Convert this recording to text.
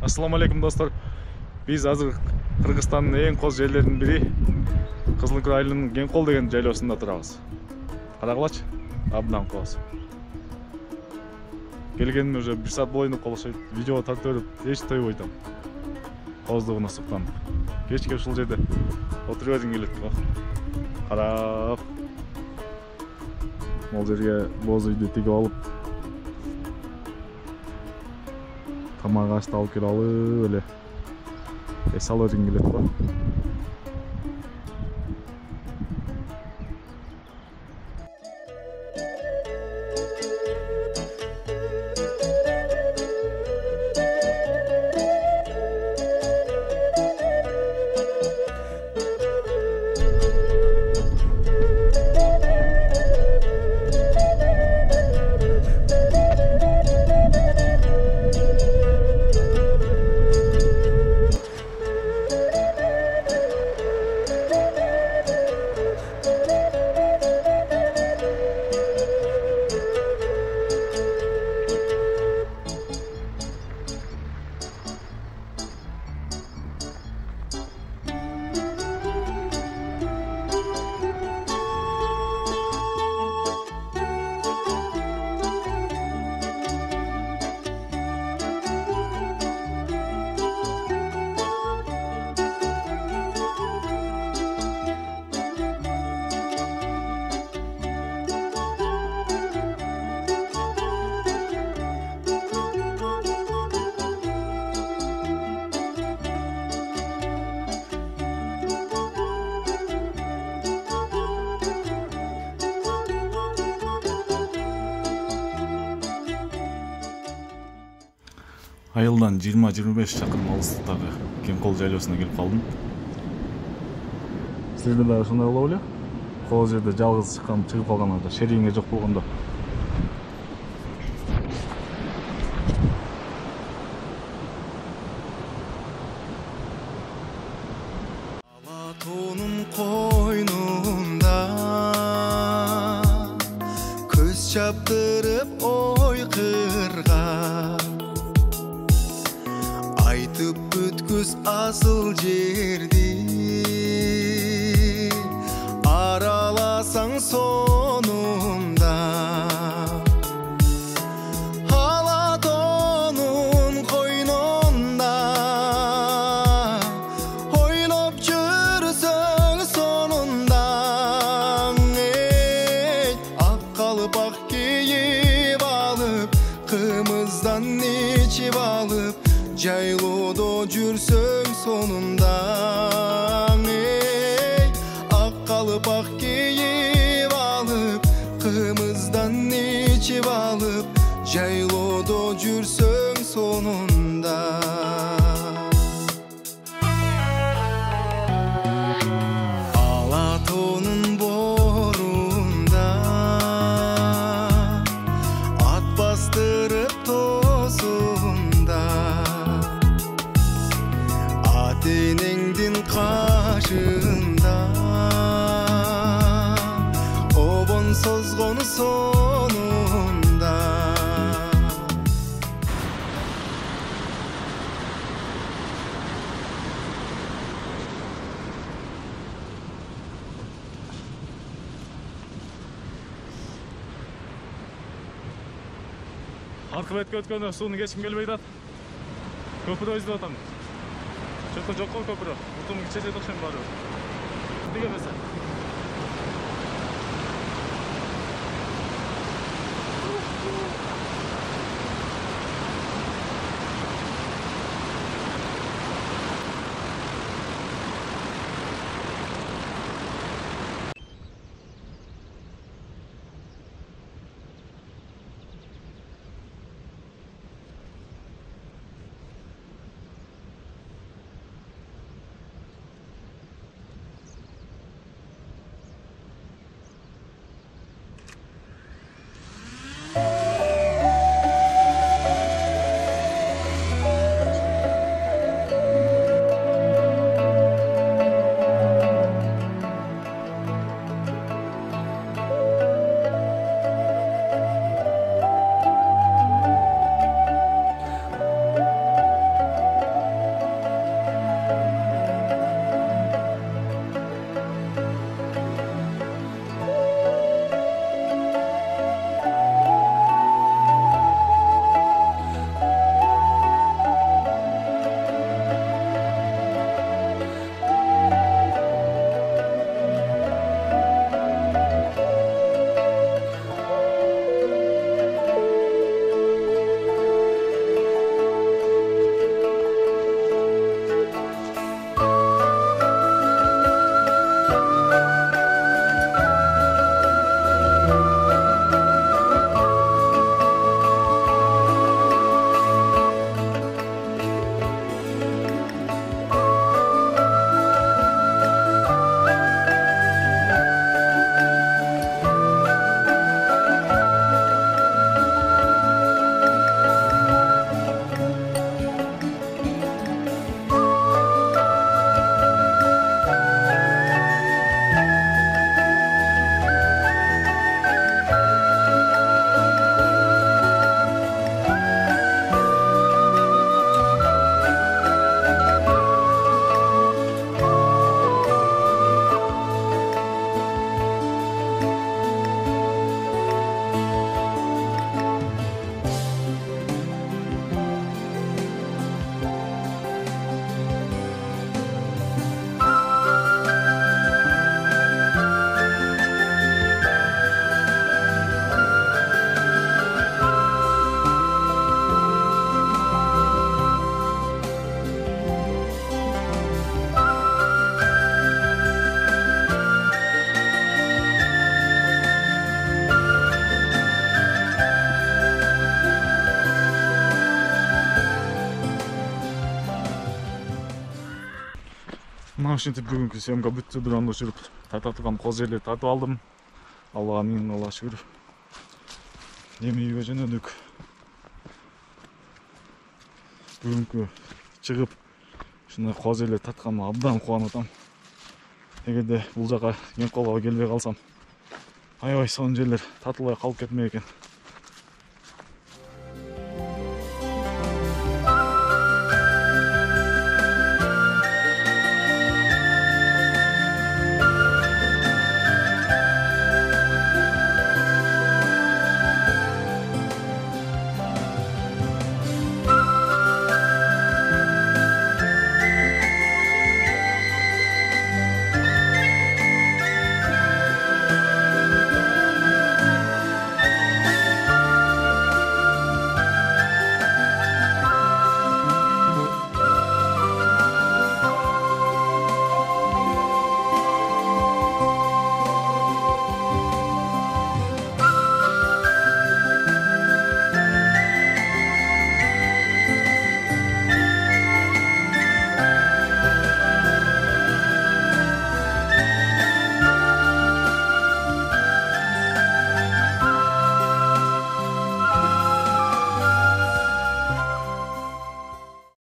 Assalamu alaikum dostlar. Biz азыр Кыргызстандын эң коз жерлеринин бири Кызылкөл айылынын Кеңкол деген жайлоосунда турабыз. Карагылачы, абдан коз. Келгениме уже 1 саат боюнда колошойт. Видео тартып берип, эч тойбой атам. Коздугуна суктанып. Кечке ушул жерде отуруп бергим келет го. Карап. Могул жерге боз үйдү тигип алып, тамак ашты алып келип алып эле эс алып бергим келет го. Айылдан 20-25 чакырым алыстыктагы Кеңкол жайлоосуна келип калдым. Сизде да ошондой болобу эле? Коз жерде жалгыз чыгып калганда, шерийиңе жок болгондо. Алатоонун койнунда көз чаптырып ойкырган айтып бүткүс асыл жерди араласаң сонунда Алатоонун койнунда ойлоп жүрсөң сонунда ак калып ак кийип алып кымыздан ичип алып жайлоодо жүрсөң сонунда ак калып ак кийип алып кымыздан ичип алып жайлоодо жүрсөң сонунда Алатоонун борунда ат бастырып тосунда Денеңдин кашында обон созгон сонунда Аркы бетке өткөндө сууну кечким келбей атат. Көпүрө издеп атам. Чөккө жок кой көпүрө. Утум кичете окшойм баары. Неге эмесе? Мына ушинтип бүгүнкү съемка бүттү. Дрондо жүрүп тарта турган кол жерлерди тартып алдым. Аллага миң алла шүгүр. Эми үйгө жөнөдүк. Бүгүнкү чыгып ушундай кол жерлерди тартканыма абдан кубанып атам. Эгерде бул жака эң колго келбей калсам, аябай сонун жерлер тартылбай калып кетмек экен.